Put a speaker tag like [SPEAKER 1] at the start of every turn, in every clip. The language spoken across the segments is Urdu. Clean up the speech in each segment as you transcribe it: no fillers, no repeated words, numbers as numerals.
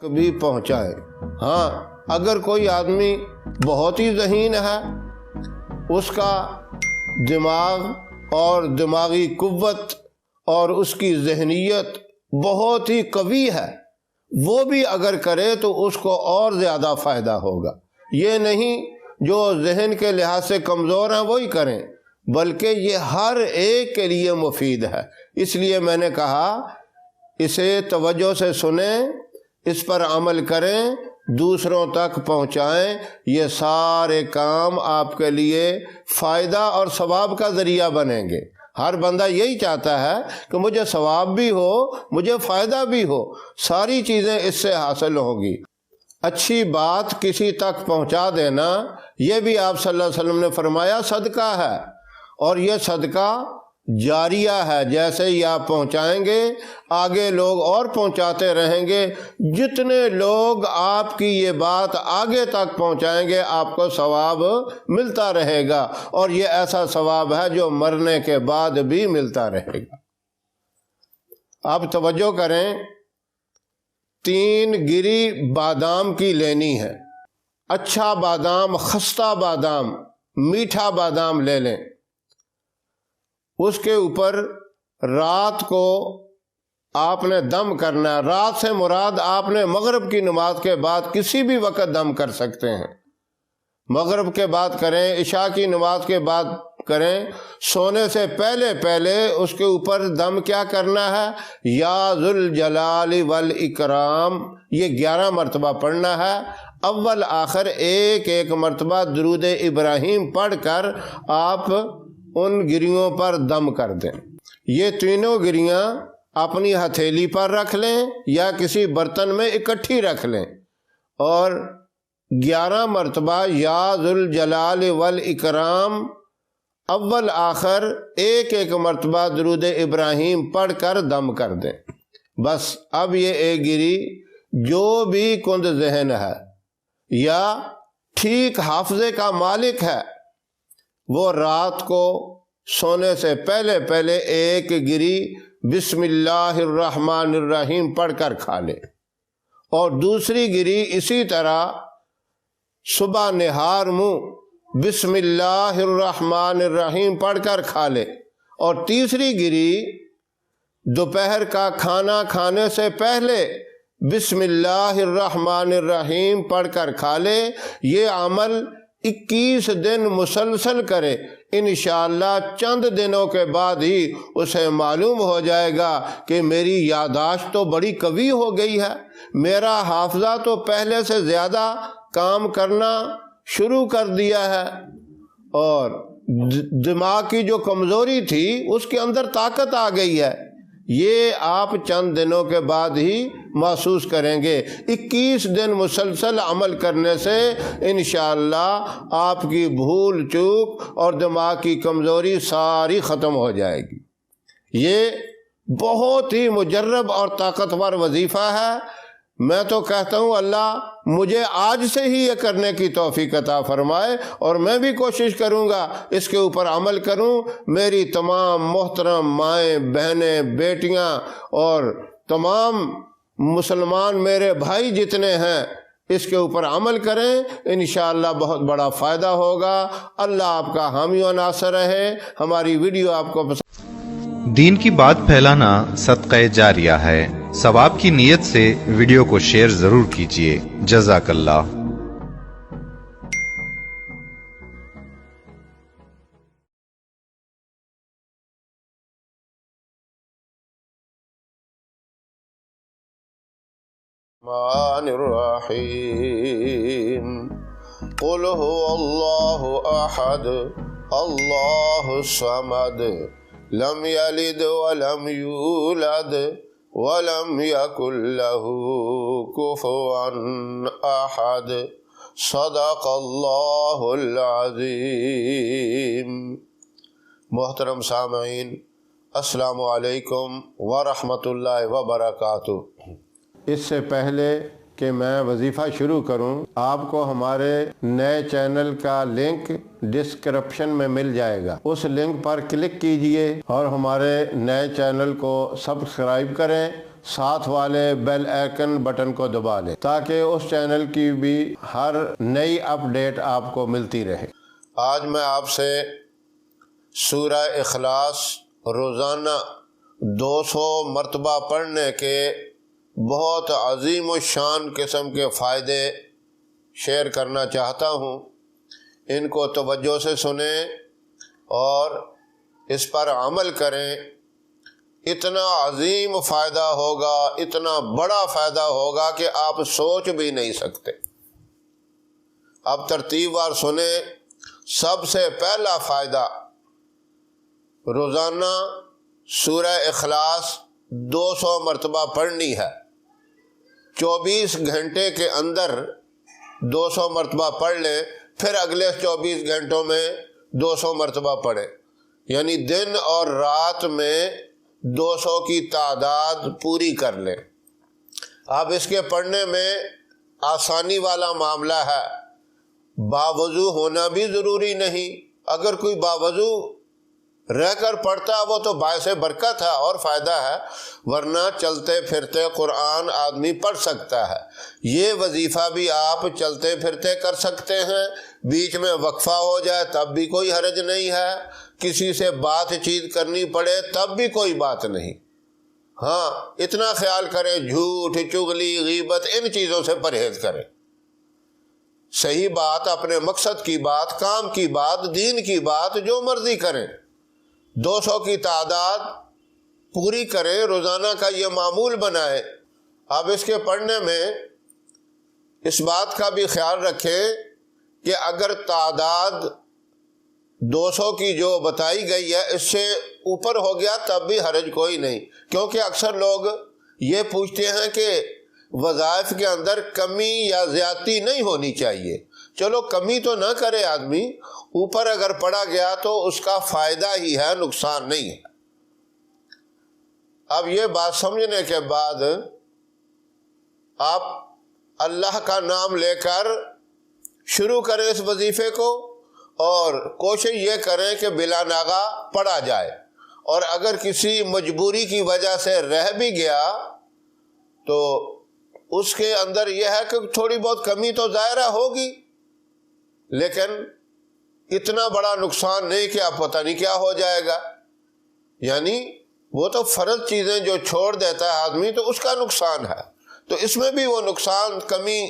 [SPEAKER 1] بھی پہنچائے۔ ہاں، اگر کوئی آدمی بہت ہی ذہین ہے، اس کا دماغ اور دماغی قوت اور اس کی ذہنیت بہت ہی قوی ہے، وہ بھی اگر کرے تو اس کو اور زیادہ فائدہ ہوگا۔ یہ نہیں جو ذہن کے لحاظ سے کمزور ہیں وہی کریں، بلکہ یہ ہر ایک کے لیے مفید ہے۔ اس لیے میں نے کہا اسے توجہ سے سنیں، اس پر عمل کریں، دوسروں تک پہنچائیں۔ یہ سارے کام آپ کے لیے فائدہ اور ثواب کا ذریعہ بنیں گے۔ ہر بندہ یہی چاہتا ہے کہ مجھے ثواب بھی ہو، مجھے فائدہ بھی ہو، ساری چیزیں اس سے حاصل ہوں گی۔ اچھی بات کسی تک پہنچا دینا، یہ بھی آپ صلی اللہ علیہ وسلم نے فرمایا صدقہ ہے، اور یہ صدقہ جاریہ ہے۔ جیسے ہی آپ پہنچائیں گے، آگے لوگ اور پہنچاتے رہیں گے۔ جتنے لوگ آپ کی یہ بات آگے تک پہنچائیں گے، آپ کو ثواب ملتا رہے گا، اور یہ ایسا ثواب ہے جو مرنے کے بعد بھی ملتا رہے گا۔ اب توجہ کریں، 3 گری بادام کی لینی ہے۔ اچھا بادام، خستہ بادام، میٹھا بادام لے لیں۔ اس کے اوپر رات کو آپ نے دم کرنا ہے۔ رات سے مراد آپ نے مغرب کی نماز کے بعد کسی بھی وقت دم کر سکتے ہیں۔ مغرب کے بعد کریں، عشاء کی نماز کے بعد کریں، سونے سے پہلے پہلے اس کے اوپر دم کیا کرنا ہے؟ یا ذوالجلال والاکرام، یہ 11 مرتبہ پڑھنا ہے۔ اول آخر ایک ایک مرتبہ درود ابراہیم پڑھ کر آپ ان گریوں پر دم کر دیں۔ یہ تینوں گریاں اپنی ہتھیلی پر رکھ لیں یا کسی برتن میں اکٹھی رکھ لیں، اور 11 مرتبہ یا ذوالجلال والاکرام اول آخر ایک ایک مرتبہ درود ابراہیم پڑھ کر دم کر دیں۔ بس اب یہ ایک گری جو بھی کند ذہن ہے یا ٹھیک حافظے کا مالک ہے، وہ رات کو سونے سے پہلے پہلے ایک گری بسم اللہ الرحمن الرحیم پڑھ کر کھا لے، اور دوسری گری اسی طرح صبح نہار منہ بسم اللہ الرحمن الرحیم پڑھ کر کھا لے، اور تیسری گری دوپہر کا کھانا کھانے سے پہلے بسم اللہ الرحمن الرحیم پڑھ کر کھا لے۔ یہ عمل 21 دن مسلسل کرے، انشاءاللہ چند دنوں کے بعد ہی اسے معلوم ہو جائے گا کہ میری یادداشت تو بڑی قوی ہو گئی ہے، میرا حافظہ تو پہلے سے زیادہ کام کرنا شروع کر دیا ہے، اور دماغ کی جو کمزوری تھی اس کے اندر طاقت آ گئی ہے۔ یہ آپ چند دنوں کے بعد ہی محسوس کریں گے۔ 21 دن مسلسل عمل کرنے سے انشاءاللہ آپ کی بھول چوک اور دماغ کی کمزوری ساری ختم ہو جائے گی۔ یہ بہت ہی مجرب اور طاقتور وظیفہ ہے۔ میں تو کہتا ہوں اللہ مجھے آج سے ہی یہ کرنے کی توفیق عطا فرمائے، اور میں بھی کوشش کروں گا اس کے اوپر عمل کروں۔ میری تمام محترم مائیں، بہنیں، بیٹیاں اور تمام مسلمان میرے بھائی جتنے ہیں، اس کے اوپر عمل کریں، انشاءاللہ بہت بڑا فائدہ ہوگا۔ اللہ آپ کا حامی و ناصر رہے۔ ہماری ویڈیو آپ کو پسند
[SPEAKER 2] دین کی بات پھیلانا صدقہ جاریہ ہے۔ ثواب کی نیت سے ویڈیو کو شیئر ضرور کیجیے۔ جزاک اللہ۔
[SPEAKER 1] الرحمن الرحیم قل هو اللہ احد اللہ الصمد لم یلد ولم یولد ولم یکن له کفوا احد صدق اللہ العظیم۔ محترم سامعین، السلام علیکم ورحمۃ اللہ وبرکاتہ۔ اس سے پہلے کہ میں وظیفہ شروع کروں، آپ کو ہمارے نئے چینل کا لنک ڈسکرپشن میں مل جائے گا۔ اس لنک پر کلک کیجئے اور ہمارے نئے چینل کو سبسکرائب کریں ساتھ والے بیل آئیکن بٹن کو دبا لیں تاکہ اس چینل کی بھی ہر نئی اپ ڈیٹ آپ کو ملتی رہے۔ آج میں آپ سے سورہ اخلاص روزانہ 200 مرتبہ پڑھنے کے بہت عظیم و شان قسم کے فائدے شیئر کرنا چاہتا ہوں۔ ان کو توجہ سے سنیں اور اس پر عمل کریں۔ اتنا عظیم فائدہ ہوگا، اتنا بڑا فائدہ ہوگا کہ آپ سوچ بھی نہیں سکتے۔ اب ترتیب وار سنیں۔ سب سے پہلا فائدہ، روزانہ سورہ اخلاص 200 مرتبہ پڑھنی ہے۔ 24 گھنٹے کے اندر 200 مرتبہ پڑھ لیں، پھر اگلے 24 گھنٹوں میں 200 مرتبہ پڑھیں، یعنی دن اور رات میں 200 کی تعداد پوری کر لیں۔ اب اس کے پڑھنے میں آسانی والا معاملہ ہے، باوضو ہونا بھی ضروری نہیں۔ اگر کوئی باوضو رہ کر پڑھتا ہے وہ تو باعث برکت ہے اور فائدہ ہے، ورنہ چلتے پھرتے قرآن آدمی پڑھ سکتا ہے۔ یہ وظیفہ بھی آپ چلتے پھرتے کر سکتے ہیں، بیچ میں وقفہ ہو جائے تب بھی کوئی حرج نہیں ہے، کسی سے بات چیت کرنی پڑے تب بھی کوئی بات نہیں۔ ہاں، اتنا خیال کریں جھوٹ، چغلی، غیبت ان چیزوں سے پرہیز کریں۔ صحیح بات، اپنے مقصد کی بات، کام کی بات، دین کی بات جو مرضی کریں۔ 200 کی تعداد پوری کریں، روزانہ کا یہ معمول بنائیں۔ اب اس کے پڑھنے میں اس بات کا بھی خیال رکھیں کہ اگر تعداد 200 کی جو بتائی گئی ہے اس سے اوپر ہو گیا تب بھی حرج کوئی نہیں، کیونکہ اکثر لوگ یہ پوچھتے ہیں کہ وظائف کے اندر کمی یا زیادتی نہیں ہونی چاہیے۔ چلو کمی تو نہ کرے آدمی، اوپر اگر پڑا گیا تو اس کا فائدہ ہی ہے، نقصان نہیں ہے۔ اب یہ بات سمجھنے کے بعد آپ اللہ کا نام لے کر شروع کریں اس وظیفے کو، اور کوشش یہ کریں کہ بلا ناغہ پڑھا جائے، اور اگر کسی مجبوری کی وجہ سے رہ بھی گیا تو اس کے اندر یہ ہے کہ تھوڑی بہت کمی تو ظاہرہ ہوگی، لیکن اتنا بڑا نقصان نہیں کہ اب پتہ نہیں کیا ہو جائے گا۔ یعنی وہ تو فرض چیزیں جو چھوڑ دیتا ہے آدمی تو اس کا نقصان ہے، تو اس میں بھی وہ نقصان، کمی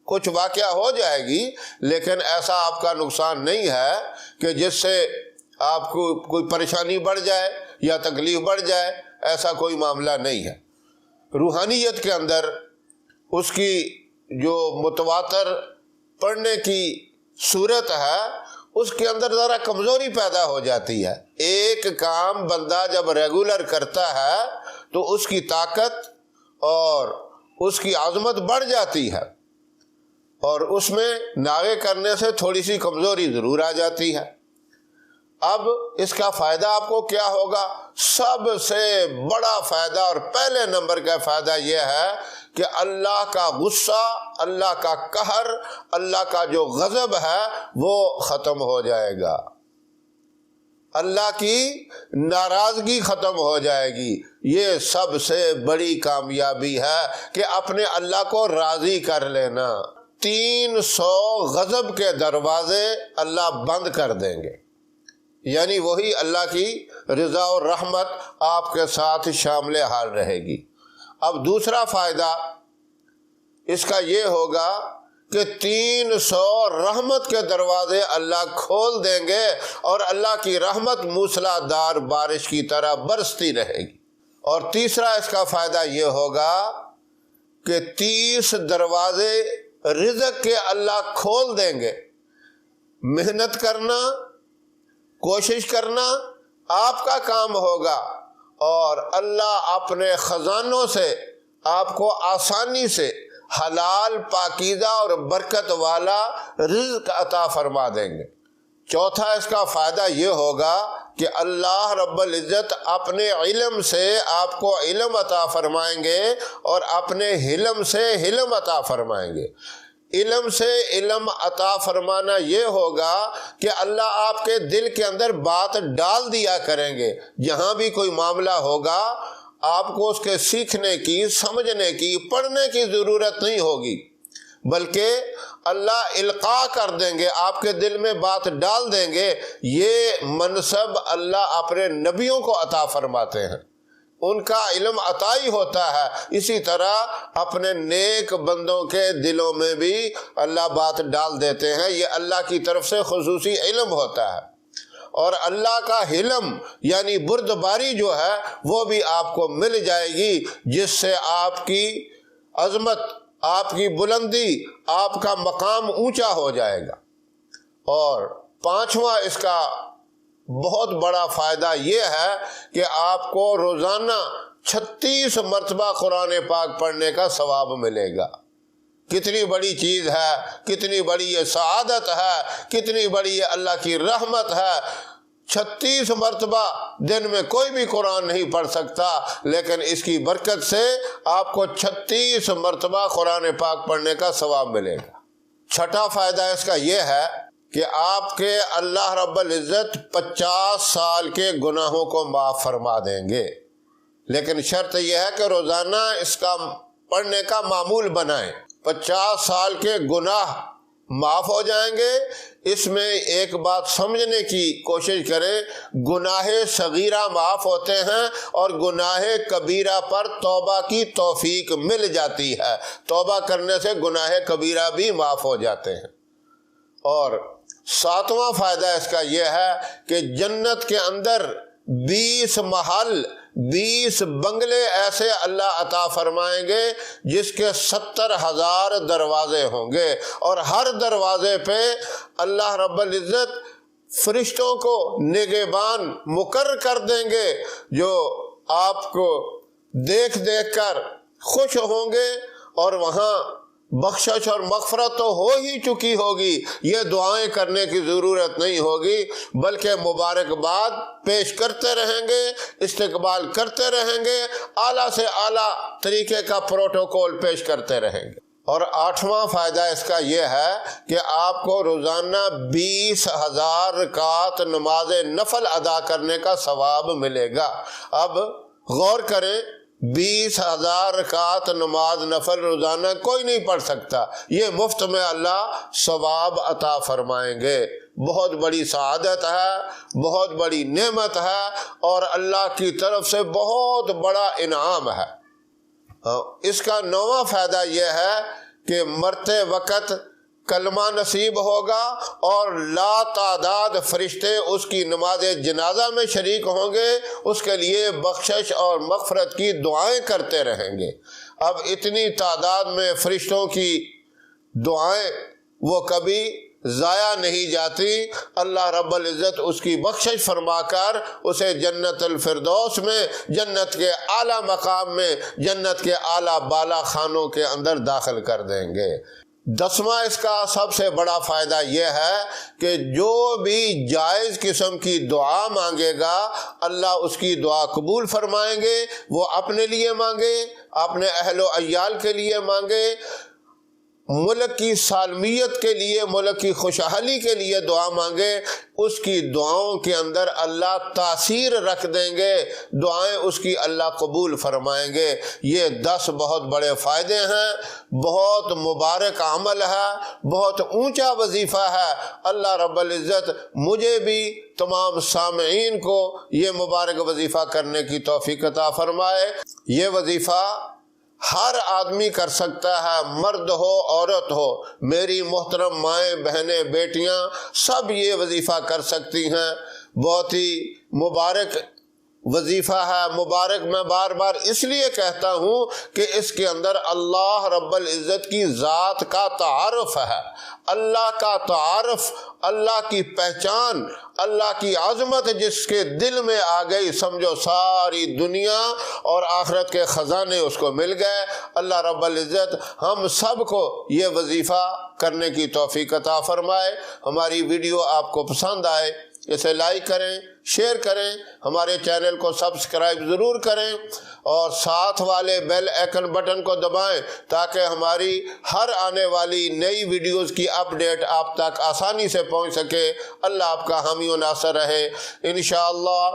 [SPEAKER 1] کچھ واقعہ ہو جائے گی، لیکن ایسا آپ کا نقصان نہیں ہے کہ جس سے آپ کو کوئی پریشانی بڑھ جائے یا تکلیف بڑھ جائے، ایسا کوئی معاملہ نہیں ہے۔ روحانیت کے اندر اس کی جو متواتر پڑھنے کی صورت ہے اس کے اندر ذرا کمزوری پیدا ہو جاتی ہے۔ ایک کام بندہ جب ریگولر کرتا ہے تو اس کی طاقت اور اس کی عظمت بڑھ جاتی ہے، اور اس میں ناغے کرنے سے تھوڑی سی کمزوری ضرور آ جاتی ہے۔ اب اس کا فائدہ آپ کو کیا ہوگا؟ سب سے بڑا فائدہ اور پہلے نمبر کا فائدہ یہ ہے کہ اللہ کا غصہ، اللہ کا قہر، اللہ کا جو غضب ہے وہ ختم ہو جائے گا، اللہ کی ناراضگی ختم ہو جائے گی۔ یہ سب سے بڑی کامیابی ہے کہ اپنے اللہ کو راضی کر لینا۔ 300 غضب کے دروازے اللہ بند کر دیں گے، یعنی وہی اللہ کی رضا اور رحمت آپ کے ساتھ شامل حال رہے گی۔ اب دوسرا فائدہ اس کا یہ ہوگا کہ 300 رحمت کے دروازے اللہ کھول دیں گے اور اللہ کی رحمت موسلا دار بارش کی طرح برستی رہے گی۔ اور تیسرا اس کا فائدہ یہ ہوگا کہ 30 دروازے رزق کے اللہ کھول دیں گے۔ محنت کرنا، کوشش کرنا آپ کا کام ہوگا، اور اللہ اپنے خزانوں سے آپ کو آسانی سے حلال، پاکیزہ اور برکت والا رزق عطا فرما دیں گے۔ چوتھا اس کا فائدہ یہ ہوگا کہ اللہ رب العزت اپنے علم سے آپ کو علم عطا فرمائیں گے اور اپنے حلم سے حلم عطا فرمائیں گے۔ علم سے علم عطا فرمانا یہ ہوگا کہ اللہ آپ کے دل کے اندر بات ڈال دیا کریں گے۔ جہاں بھی کوئی معاملہ ہوگا آپ کو اس کے سیکھنے کی، سمجھنے کی، پڑھنے کی ضرورت نہیں ہوگی، بلکہ اللہ القاء کر دیں گے، آپ کے دل میں بات ڈال دیں گے۔ یہ منصب اللہ اپنے نبیوں کو عطا فرماتے ہیں، ان کا علم عطائی ہوتا ہے۔ اسی طرح اپنے نیک بندوں کے دلوں میں بھی اللہ بات ڈال دیتے ہیں، یہ اللہ کی طرف سے خصوصی علم ہوتا ہے۔ اور اللہ کا حلم یعنی بردباری جو ہے وہ بھی آپ کو مل جائے گی، جس سے آپ کی عظمت، آپ کی بلندی، آپ کا مقام اونچا ہو جائے گا۔ اور پانچواں اس کا بہت بڑا فائدہ یہ ہے کہ آپ کو روزانہ 36 مرتبہ قرآن پاک پڑھنے کا ثواب ملے گا۔ کتنی بڑی چیز ہے، کتنی بڑی یہ سعادت ہے، کتنی بڑی یہ اللہ کی رحمت ہے۔ 36 مرتبہ دن میں کوئی بھی قرآن نہیں پڑھ سکتا، لیکن اس کی برکت سے آپ کو 36 مرتبہ قرآن پاک پڑھنے کا ثواب ملے گا۔ چھٹا فائدہ اس کا یہ ہے کہ آپ کے اللہ رب العزت 50 سال کے گناہوں کو معاف فرما دیں گے، لیکن شرط یہ ہے کہ روزانہ اس کا پڑھنے کا معمول بنائیں۔ 50 سال کے گناہ معاف ہو جائیں گے۔ اس میں ایک بات سمجھنے کی کوشش کریں، گناہ صغیرہ معاف ہوتے ہیں اور گناہ کبیرہ پر توبہ کی توفیق مل جاتی ہے، توبہ کرنے سے گناہ کبیرہ بھی معاف ہو جاتے ہیں۔ اور ساتواں فائدہ اس کا یہ ہے کہ جنت کے اندر 20 محل، 20 بنگلے ایسے اللہ عطا فرمائیں گے جس کے 70,000 دروازے ہوں گے، اور ہر دروازے پہ اللہ رب العزت فرشتوں کو نگہبان مقرر کر دیں گے، جو آپ کو دیکھ دیکھ کر خوش ہوں گے، اور وہاں بخشش اور مغفرت تو ہو ہی چکی ہوگی، یہ دعائیں کرنے کی ضرورت نہیں ہوگی، بلکہ مبارکباد پیش کرتے رہیں گے، استقبال کرتے رہیں گے، اعلیٰ سے اعلیٰ طریقے کا پروٹوکول پیش کرتے رہیں گے۔ اور آٹھواں فائدہ اس کا یہ ہے کہ آپ کو روزانہ 20,000 رکعت نماز نفل ادا کرنے کا ثواب ملے گا۔ اب غور کریں، 20,000 رکعت نماز نفل روزانہ کوئی نہیں پڑھ سکتا، یہ مفت میں اللہ ثواب عطا فرمائیں گے۔ بہت بڑی سعادت ہے، بہت بڑی نعمت ہے، اور اللہ کی طرف سے بہت بڑا انعام ہے۔ اس کا 9واں فائدہ یہ ہے کہ مرتے وقت کلمہ نصیب ہوگا، اور لا تعداد فرشتے اس کی نماز جنازہ میں شریک ہوں گے، اس کے لیے بخشش اور مغفرت کی دعائیں کرتے رہیں گے۔ اب اتنی تعداد میں فرشتوں کی دعائیں وہ کبھی ضائع نہیں جاتی، اللہ رب العزت اس کی بخشش فرما کر اسے جنت الفردوس میں، جنت کے اعلیٰ مقام میں، جنت کے اعلیٰ بالا خانوں کے اندر داخل کر دیں گے۔ 10واں اس کا سب سے بڑا فائدہ یہ ہے کہ جو بھی جائز قسم کی دعا مانگے گا اللہ اس کی دعا قبول فرمائیں گے، وہ اپنے لیے مانگے، اپنے اہل و عیال کے لیے مانگے، ملک کی سالمیت کے لیے، ملک کی خوشحالی کے لیے دعا مانگے، اس کی دعاؤں کے اندر اللہ تاثیر رکھ دیں گے، دعائیں اس کی اللہ قبول فرمائیں گے۔ یہ 10 بہت بڑے فائدے ہیں، بہت مبارک عمل ہے، بہت اونچا وظیفہ ہے۔ اللہ رب العزت مجھے بھی، تمام سامعین کو یہ مبارک وظیفہ کرنے کی توفیق عطا فرمائے۔ یہ وظیفہ ہر آدمی کر سکتا ہے، مرد ہو عورت ہو، میری محترم مائیں بہنیں بیٹیاں سب یہ وظیفہ کر سکتی ہیں۔ بہت ہی مبارک وظیفہ ہے۔ مبارک میں بار بار اس لیے کہتا ہوں کہ اس کے اندر اللہ رب العزت کی ذات کا تعارف ہے، اللہ کا تعارف، اللہ کی پہچان، اللہ کی عظمت جس کے دل میں آ گئی، سمجھو ساری دنیا اور آخرت کے خزانے اس کو مل گئے۔ اللہ رب العزت ہم سب کو یہ وظیفہ کرنے کی توفیق عطا فرمائے۔ ہماری ویڈیو آپ کو پسند آئے اسے لائک کریں، شیئر کریں، ہمارے چینل کو سبسکرائب ضرور کریں، اور ساتھ والے بیل آئیکن بٹن کو دبائیں تاکہ ہماری ہر آنے والی نئی ویڈیوز کی اپڈیٹ آپ تک آسانی سے پہنچ سکے۔ اللہ آپ کا حامی و ناصر رہے۔ انشاءاللہ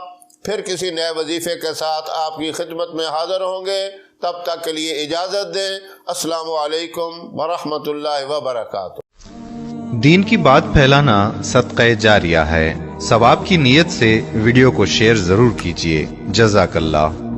[SPEAKER 1] پھر کسی نئے وظیفے کے ساتھ آپ کی خدمت میں حاضر ہوں گے، تب تک کے لیے اجازت دیں۔ السلام علیکم ورحمۃ اللہ وبرکاتہ۔
[SPEAKER 2] دین کی بات پھیلانا صدقہ جاریہ ہے، ثواب کی نیت سے ویڈیو کو شیئر ضرور کیجیے۔ جزاک اللہ۔